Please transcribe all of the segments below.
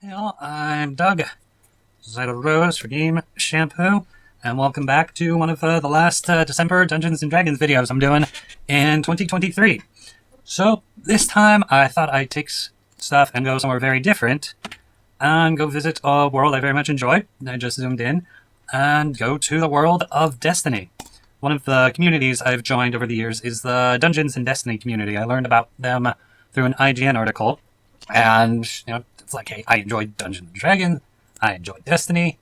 Hey all, I'm Doug, Zyto Rose for Game Shampoo, and welcome back to one of the last December Dungeons & Dragons videos I'm doing in 2023. So, this time I thought I'd take stuff and go somewhere very different, and go visit a world I very much enjoy. I just zoomed in, and go to the world of Destiny. One of the communities I've joined over the years is the Dungeons & Destiny community. I learned about them through an IGN article, and, it's like, hey, I enjoy Dungeons & Dragons, I enjoy Destiny,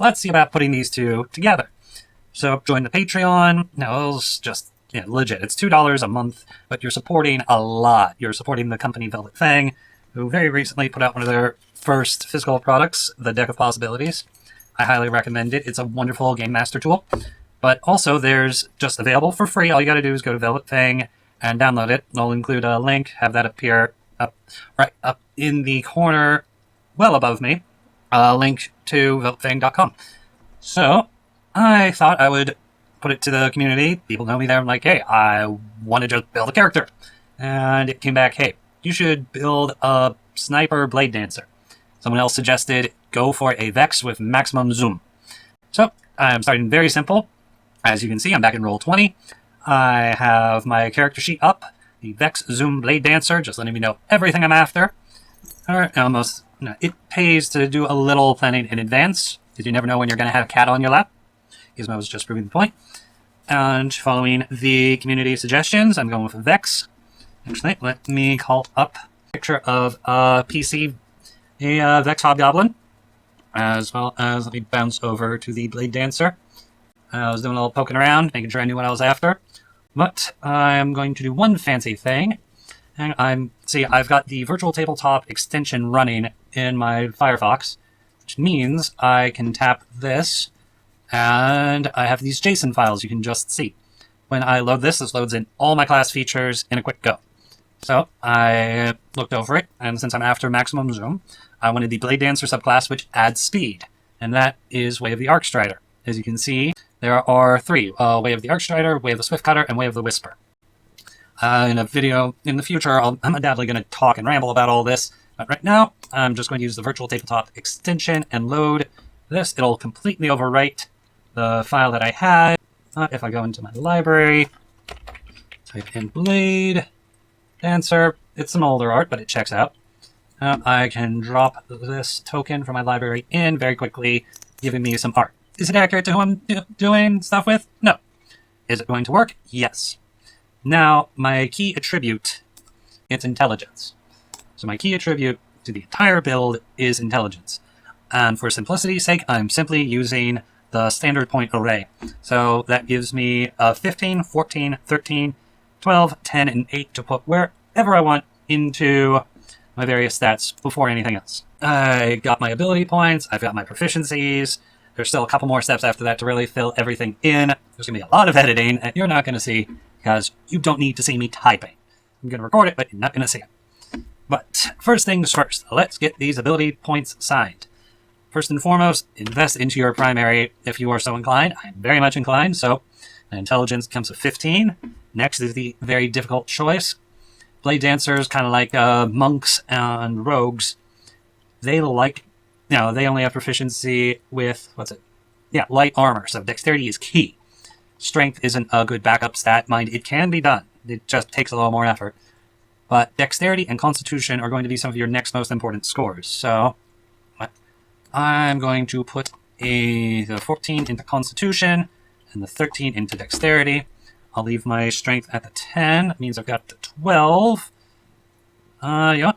let's see about putting these two together. So, join the Patreon. No, it's just, legit. It's $2 a month, but you're supporting a lot. You're supporting the company Velvet Fang, who very recently put out one of their first physical products, the Deck of Possibilities. I highly recommend it. It's a wonderful game master tool. But also, there's just available for free. All you gotta do is go to Velvet Fang and download it. I'll include a link, have that appear right up in the corner, well above me, a link to velvetfang.com. So, I thought I would put it to the community. People know me there. I'm like, hey, I want to just build a character. And it came back, hey, you should build a sniper blade dancer. Someone else suggested go for a Vex with maximum zoom. So, I'm starting very simple. As you can see, I'm back in roll 20. I have my character sheet up. The Vex Zoom Blade Dancer, just letting me know everything I'm after. Alright, almost. It pays to do a little planning in advance, because you never know when you're going to have a cat on your lap. Gizmo was just proving the point. And following the community suggestions, I'm going with Vex. Actually, let me call up a picture of a PC, a Vex Hobgoblin, as well as let me bounce over to the Blade Dancer. I was doing a little poking around, making sure I knew what I was after. But I'm going to do one fancy thing. And I've got the virtual tabletop extension running in my Firefox, which means I can tap this, and I have these JSON files you can just see. When I load this loads in all my class features in a quick go. So I looked over it, and since I'm after maximum zoom, I wanted the Blade Dancer subclass, which adds speed, and that is Way of the Arcstrider. As you can see, there are three, Way of the Arcstrider, Way of the Swiftcutter, and Way of the Whisper. In a video in the future, I'm undoubtedly going to talk and ramble about all this, but right now, I'm just going to use the virtual tabletop extension and load this. It'll completely overwrite the file that I had. If I go into my library, type in Blade Dancer, it's some older art, but it checks out. I can drop this token from my library in very quickly, giving me some art. Is it accurate to who I'm doing stuff with? No. Is it going to work? Yes. Now, my key attribute, it's intelligence. So my key attribute to the entire build is intelligence. And for simplicity's sake, I'm simply using the standard point array. So that gives me 15, 14, 13, 12, 10, and 8 to put wherever I want into my various stats before anything else. I got my ability points, I've got my proficiencies. There's still a couple more steps after that to really fill everything in. There's going to be a lot of editing that you're not going to see because you don't need to see me typing. I'm going to record it, but you're not going to see it. But first things first, let's get these ability points signed. First and foremost, invest into your primary if you are so inclined. I'm very much inclined, so intelligence comes with 15. Next is the very difficult choice. Blade Dancers, kind of like monks and rogues, they only have proficiency with, light armor, so dexterity is key. Strength isn't a good backup stat. Mind, it can be done. It just takes a little more effort. But dexterity and constitution are going to be some of your next most important scores. So, I'm going to put the 14 into constitution and the 13 into dexterity. I'll leave my strength at the 10. That means I've got the 12. I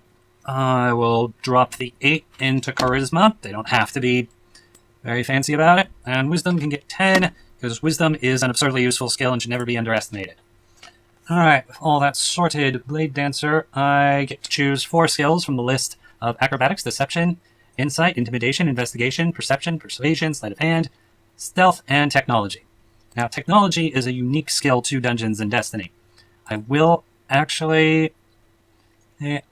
will drop the 8 into charisma. They don't have to be very fancy about it. And wisdom can get 10, because wisdom is an absurdly useful skill and should never be underestimated. Alright, with all that sorted, Blade Dancer, I get to choose 4 skills from the list of acrobatics, deception, insight, intimidation, investigation, perception, persuasion, sleight of hand, stealth, and technology. Now, technology is a unique skill to Dungeons & Destiny. I will actually take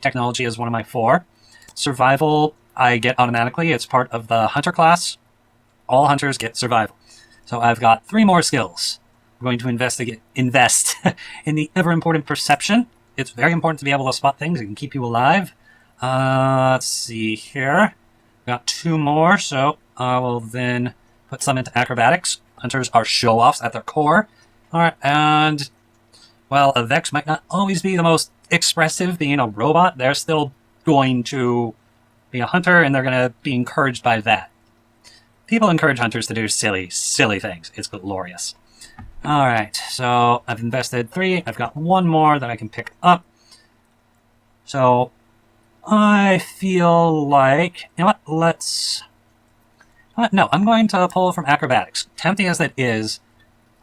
technology as one of my 4. Survival, I get automatically. It's part of the hunter class. All hunters get survival. So I've got 3 more skills. I'm going to invest in the ever-important perception. It's very important to be able to spot things. It can keep you alive. Let's see here. Got 2 more, so I will then put some into acrobatics. Hunters are show-offs at their core. Alright, and while a Vex might not always be the most expressive being a robot, they're still going to be a hunter, and they're going to be encouraged by that. People encourage hunters to do silly, silly things. It's glorious. Alright, so I've invested 3. I've got 1 more that I can pick up. So I feel like, you know what, let's... No, I'm going to pull from acrobatics. Tempting as that is,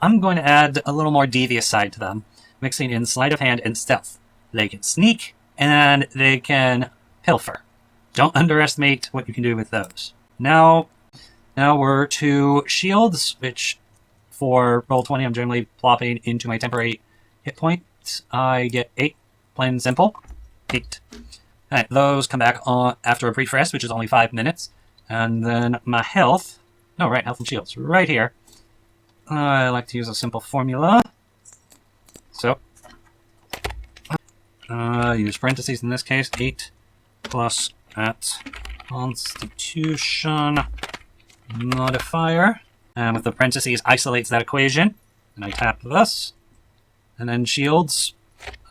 I'm going to add a little more devious side to them, mixing in sleight of hand and stealth. They can sneak, and they can pilfer. Don't underestimate what you can do with those. Now we're to shields, which for Roll20 I'm generally plopping into my temporary hit points. I get 8, plain and simple. 8. Alright, those come back on after a brief rest, which is only 5 minutes. And then my health, health and shields, right here. I like to use a simple formula. So, use parentheses in this case, 8 plus at Constitution modifier. And with the parentheses, isolates that equation. And I tap this. And then shields,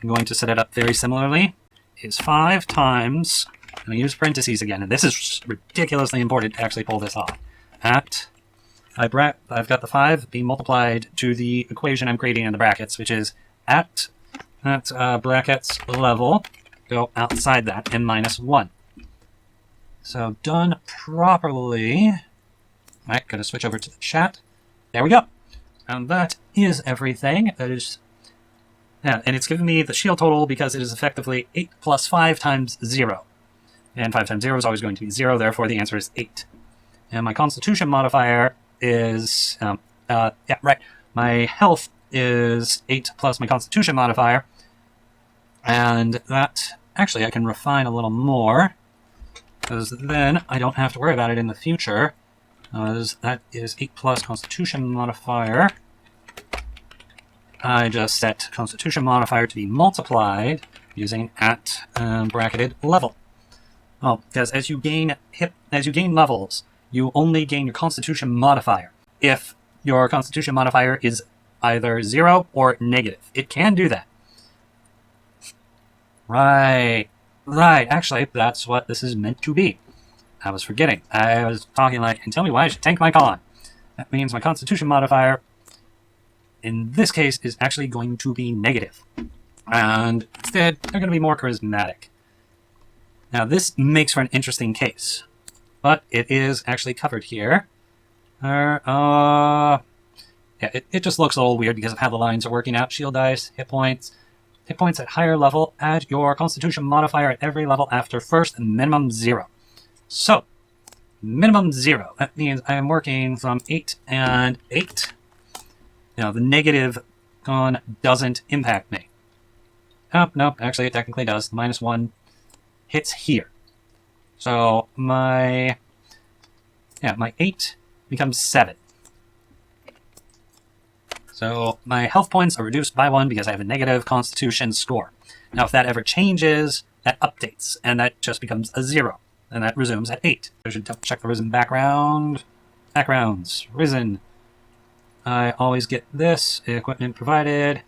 I'm going to set it up very similarly, is 5 times, and I use parentheses again, and this is ridiculously important to actually pull this off. I've got the 5 being multiplied to the equation I'm creating in the brackets, which is at brackets level, go outside that, and minus 1. So done properly. Alright, gotta switch over to the chat. There we go. And that is everything. That is... Yeah, and it's giving me the shield total because it is effectively 8 plus 5 times 0. And 5 times 0 is always going to be 0, therefore the answer is 8. And my Constitution modifier is... My health is 8 plus my Constitution modifier. And that... Actually, I can refine a little more, because then I don't have to worry about it in the future. That is 8 plus Constitution modifier. I just set Constitution modifier to be multiplied using at bracketed level. Well, because as you gain levels, you only gain your Constitution modifier if your Constitution modifier is either 0 or negative. It can do that. Right. Actually, that's what this is meant to be. I was forgetting. I was talking like, and tell me why I should tank my con. That means my Constitution modifier, in this case, is actually going to be negative. And instead, they're going to be more charismatic. Now, this makes for an interesting case. But it is actually covered here. Yeah, it just looks a little weird because of how the lines are working out. Shield dice, hit points. Hit points at higher level. Add your Constitution modifier at every level after first and minimum 0. So, minimum 0. That means I am working from 8 and 8. Now, the negative con doesn't impact me. Oh, no, actually it technically does. The minus 1 hits here. So, my 8 becomes 7. So, my health points are reduced by 1 because I have a negative Constitution score. Now, if that ever changes, that updates, and that just becomes a 0. And that resumes at 8. I should check the Risen background. Backgrounds. Risen. I always get this. Equipment provided.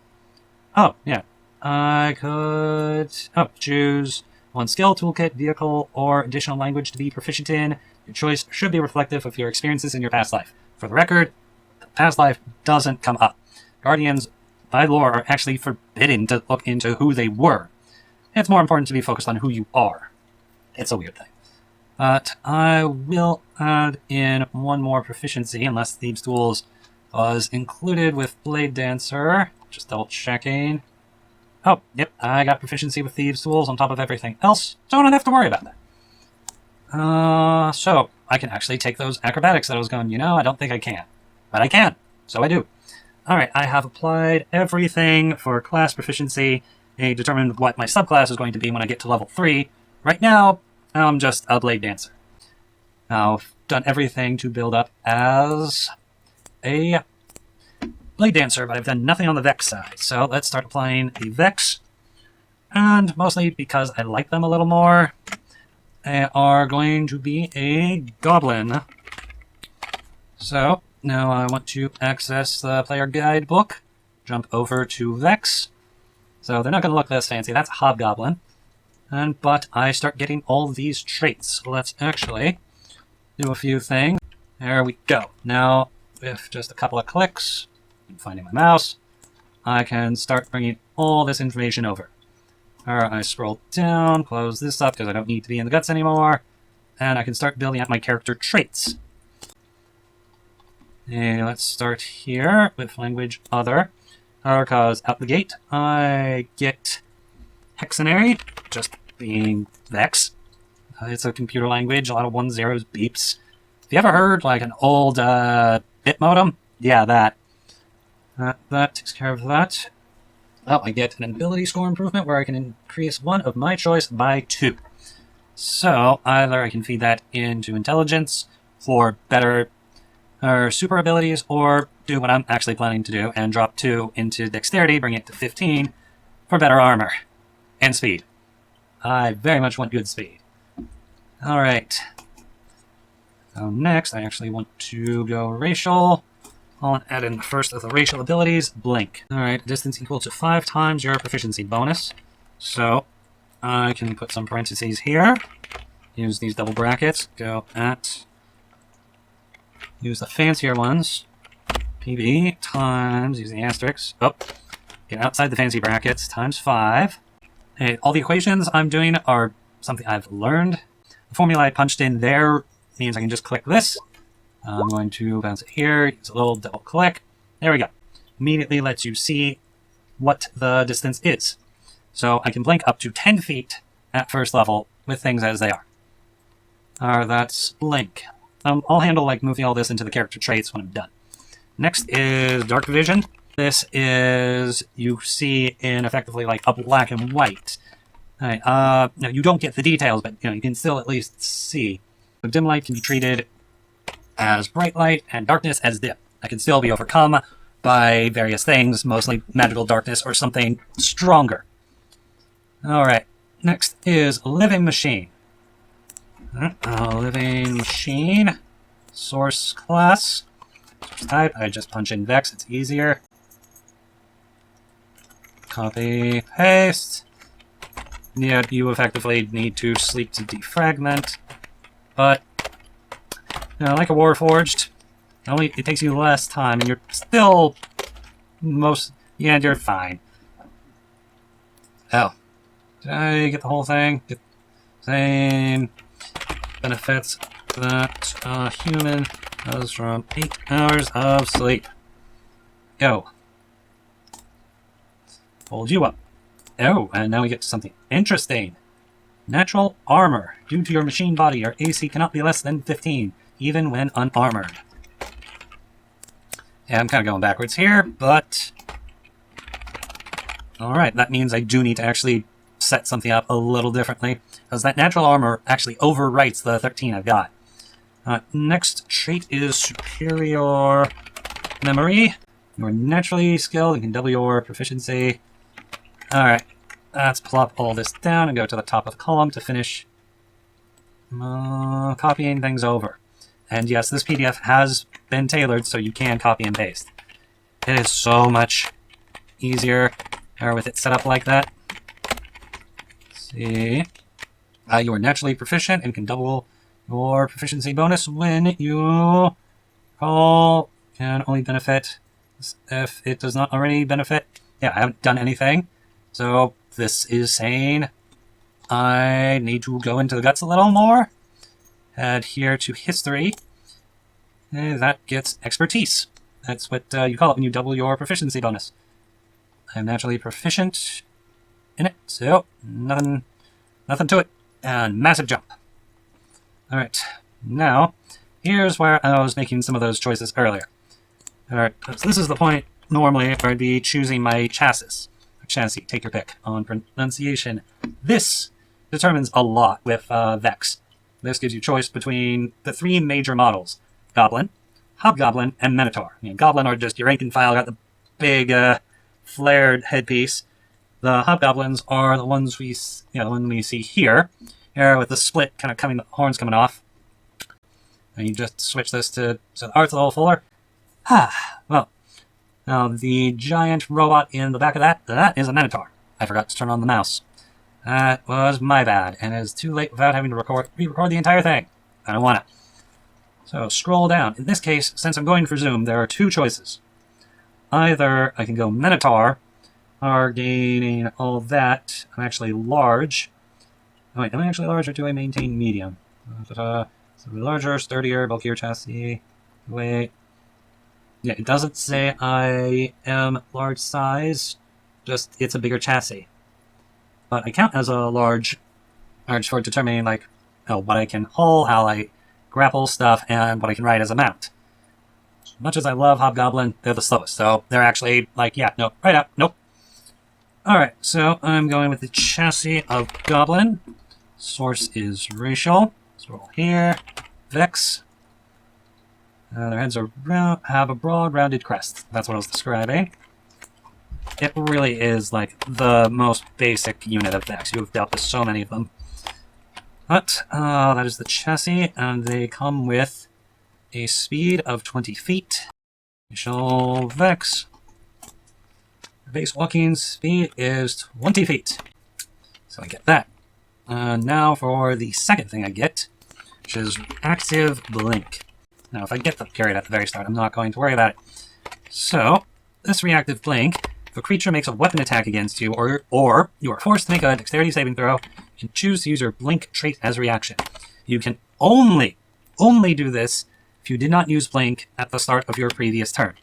Oh, yeah. I could... choose one skill, toolkit, vehicle, or additional language to be proficient in. Your choice should be reflective of your experiences in your past life. For the record, the past life doesn't come up. Guardians, by lore, are actually forbidden to look into who they were. It's more important to be focused on who you are. It's a weird thing. But I will add in one more proficiency, unless Thieves' Tools was included with Blade Dancer. Just double checking. Oh, yep, I got proficiency with Thieves' Tools on top of everything else, so I don't have to worry about that. So I can actually take those acrobatics that I was going, I don't think I can. But I can, so I do. Alright, I have applied everything for class proficiency. I determined what my subclass is going to be when I get to level 3. Right now, I'm just a Blade Dancer. Now, I've done everything to build up as a Blade Dancer, but I've done nothing on the Vex side. So let's start applying the Vex. And mostly because I like them a little more, are going to be a goblin. So, now I want to access the player guide book, jump over to Vex. So they're not going to look this fancy, that's a hobgoblin. But I start getting all these traits. So let's actually do a few things. There we go. Now, with just a couple of clicks, I'm finding my mouse, I can start bringing all this information over. Alright, I scroll down, close this up because I don't need to be in the guts anymore, and I can start building out my character traits. And let's start here with language other, because out the gate I get Hexenary, just being Vex. It's a computer language, a lot of 1 zeros, beeps. Have you ever heard like an old bit modem? Yeah, that. That takes care of that. Oh, I get an ability score improvement where I can increase one of my choice by 2. So either I can feed that into intelligence for better super abilities, or do what I'm actually planning to do and drop 2 into dexterity, bring it to 15 for better armor and speed. I very much want good speed. Alright. So next, I actually want to go racial. I'll add in the first of the racial abilities, Blink. Alright, distance equal to 5 times your proficiency bonus. So, I can put some parentheses here. Use these double brackets. Go at... Use the fancier ones. PB times, use the asterisks. Oh, get outside the fancy brackets, times 5. Hey, all the equations I'm doing are something I've learned. The formula I punched in there means I can just click this. I'm going to bounce it here, use a little double click. There we go. Immediately lets you see what the distance is. So I can blink up to 10 feet at first level with things as they are. That's blink. I'll handle like moving all this into the character traits when I'm done. Next is dark vision. This is, you see in effectively like a black and white. Alright, now you don't get the details, but you can still at least see. So dim light can be treated as bright light, and darkness as dim. That can still be overcome by various things, mostly magical darkness or something stronger. Alright, next is living machine. Living machine. Source class. Source type. I just punch in Vex, it's easier. Copy, paste. Yeah, you effectively need to sleep to defragment. But, like a Warforged, it takes you less time, and you're still yeah, you're fine. Oh. Did I get the whole thing? Same benefits that a human has from 8 hours of sleep. Go. Hold you up. Oh, and now we get to something interesting. Natural armor. Due to your machine body, your AC cannot be less than 15, even when unarmored. Yeah, I'm kind of going backwards here, but... Alright, that means I do need to actually set something up a little differently, because that natural armor actually overwrites the 13 I've got. Next trait is superior memory. You're naturally skilled and can double your proficiency. Alright, let's plop all this down and go to the top of the column to finish copying things over. And yes, this PDF has been tailored so you can copy and paste. It is so much easier with it set up like that. Let's see. You are naturally proficient and can double your proficiency bonus when you call. Can only benefit if it does not already benefit. Yeah, I haven't done anything. So this is saying I need to go into the guts a little more. Head here to history. And that gets expertise. That's what you call it when you double your proficiency bonus. I'm naturally proficient in it, so nothing to it. And massive jump. Alright, now here's where I was making some of those choices earlier. Alright, so this is the point normally where I'd be choosing my chassis. Chassis, take your pick on pronunciation. This determines a lot with Vex. This gives you choice between the 3 major models: Goblin, Hobgoblin, and Minotaur. Goblin are just your rank and file, got the big flared headpiece. The Hobgoblins are the ones we see here. here with the split kind of coming, the horns coming off. And you just switch this to so the art's a little fuller. Well, now the giant robot in the back of that is a Minotaur. I forgot to turn on the mouse. That was my bad, and it is too late without having to re-record the entire thing. I don't want it. So scroll down. In this case, since I'm going for zoom, there are two choices. Either I can go Minotaur, or gaining all that. I'm actually large. Oh, wait, am I actually large or do I maintain medium? So larger, sturdier, bulkier chassis. Wait. Yeah, it doesn't say I am large size, just it's a bigger chassis. But I count as a large for determining, like, what I can haul, how I grapple stuff, and what I can ride as a mount. As much as I love Hobgoblin, they're the slowest, so they're actually, like, yeah, no, right up, nope. Alright, so I'm going with the chassis of Goblin. Source is racial. Scroll here. Vex. Their heads are have a broad, rounded crest. That's what I was describing. It really is, like, the most basic unit of Vex. You've dealt with so many of them. But, that is the chassis, and they come with a speed of 20 feet. Initial Vex. Base walking speed is 20 feet. So I get that. Now for the second thing I get, which is Active Blink. Now, if I get the period at the very start, I'm not going to worry about it. So, this reactive blink, if a creature makes a weapon attack against you, or you are forced to make a dexterity saving throw, you can choose to use your blink trait as a reaction. You can only do this if you did not use blink at the start of your previous turn.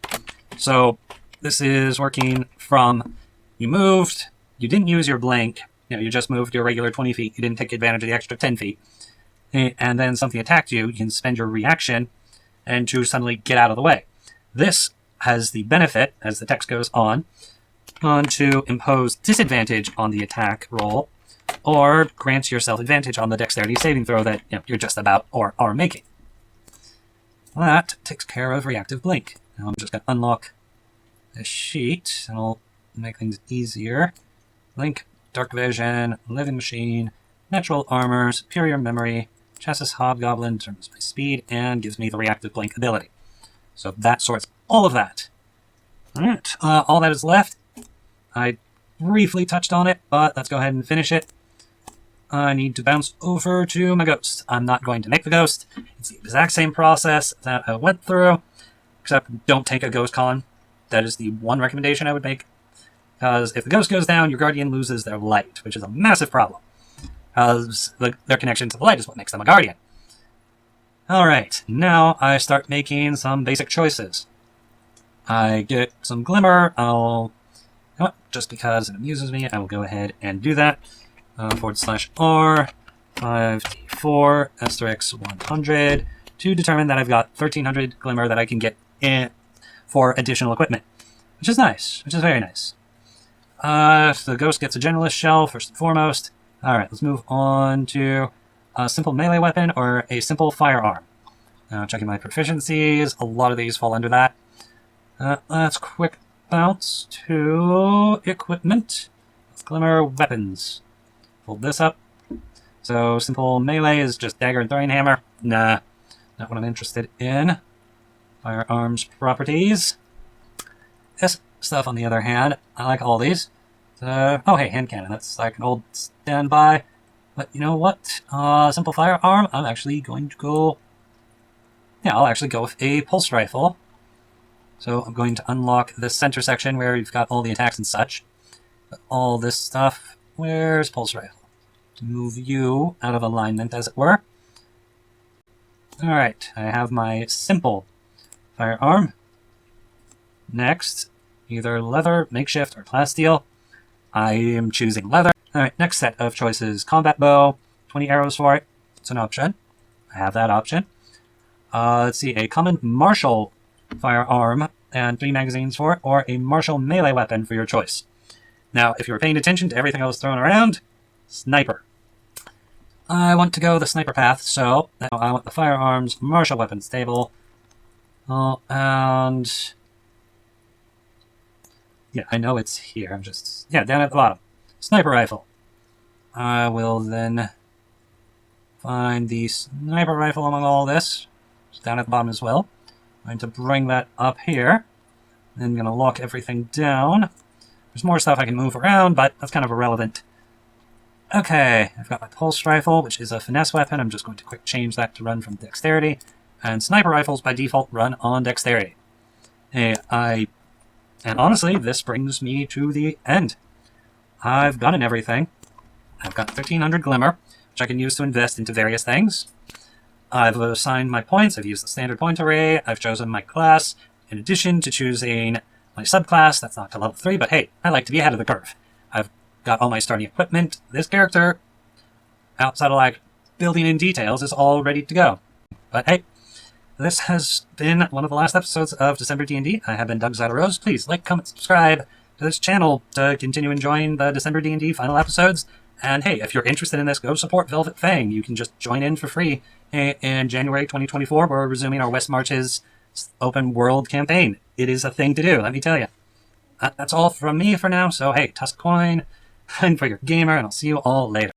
So, this is working from you moved, you didn't use your blink, you just moved your regular 20 feet, you didn't take advantage of the extra 10 feet, and then something attacked you, you can spend your reaction and to suddenly get out of the way. This has the benefit, as the text goes on to impose disadvantage on the attack roll, or grants yourself advantage on the dexterity saving throw that you're just about or are making. That takes care of reactive blink. Now I'm just going to unlock a sheet, and I'll make things easier. Blink, dark vision, living machine, natural armor, superior memory, chassis hobgoblin determines my speed, and gives me the reactive blink ability. So that sorts all of that. Alright, all that is left. I briefly touched on it, but let's go ahead and finish it. I need to bounce over to my ghost. I'm not going to make the ghost. It's the exact same process that I went through, except don't take a ghost con. That is the one recommendation I would make. Because if the ghost goes down, your guardian loses their light, which is a massive problem. Because their connection to the light is what makes them a guardian. Alright, now I start making some basic choices. I get some glimmer. Just because it amuses me, I will go ahead and do that. /R 5d4 asterisk 100 to determine that I've got 1300 glimmer that I can get in for additional equipment, which is nice, which is very nice. The ghost gets a generalist shell first and foremost. Alright, let's move on to a simple melee weapon or a simple firearm. Checking my proficiencies, a lot of these fall under that. Let's quick bounce to equipment. Let's glimmer weapons. Hold this up. So simple melee is just dagger and throwing hammer. Nah, not what I'm interested in. Firearms properties. This stuff, on the other hand, I like all these. Oh, hey, hand cannon. That's like an old standby. But you know what? Simple firearm. I'm actually going to go... Yeah, I'll actually go with a pulse rifle. So I'm going to unlock this center section where you've got all the attacks and such. But all this stuff. Where's pulse rifle? To move you out of alignment, as it were. Alright, I have my simple firearm. Next, either leather, makeshift, or plasteel. I am choosing leather. Alright, next set of choices. Combat bow, 20 arrows for it. It's an option. I have that option. Let's see, a common martial firearm and 3 magazines for it, or a martial melee weapon for your choice. Now, if you were paying attention to everything I was throwing around, sniper. I want to go the sniper path, so now I want the firearms, martial weapons table, and... Yeah, I know it's here. I'm just... Yeah, down at the bottom. Sniper rifle. I will then find the sniper rifle among all this. It's down at the bottom as well. I'm going to bring that up here. Then I'm going to lock everything down. There's more stuff I can move around, but that's kind of irrelevant. Okay, I've got my pulse rifle, which is a finesse weapon. I'm just going to quick change that to run from dexterity. And sniper rifles by default run on dexterity. And honestly, this brings me to the end. I've gotten everything. I've got 1300 glimmer, which I can use to invest into various things. I've assigned my points. I've used the standard point array. I've chosen my class, in addition to choosing my subclass. That's not to level 3, but hey, I like to be ahead of the curve. I've got all my starting equipment. This character, outside of like building in details, is all ready to go. But hey, this has been one of the last episodes of December D&D. I have been Doug Zyderose. Please like, comment, subscribe to this channel to continue enjoying the December D&D final episodes. And hey, if you're interested in this, go support Velvet Fang. You can just join in for free. In January 2024, we're resuming our West Marches open world campaign. It is a thing to do, let me tell you. That's all from me for now. So hey, toss a coin, and for your gamer, and I'll see you all later.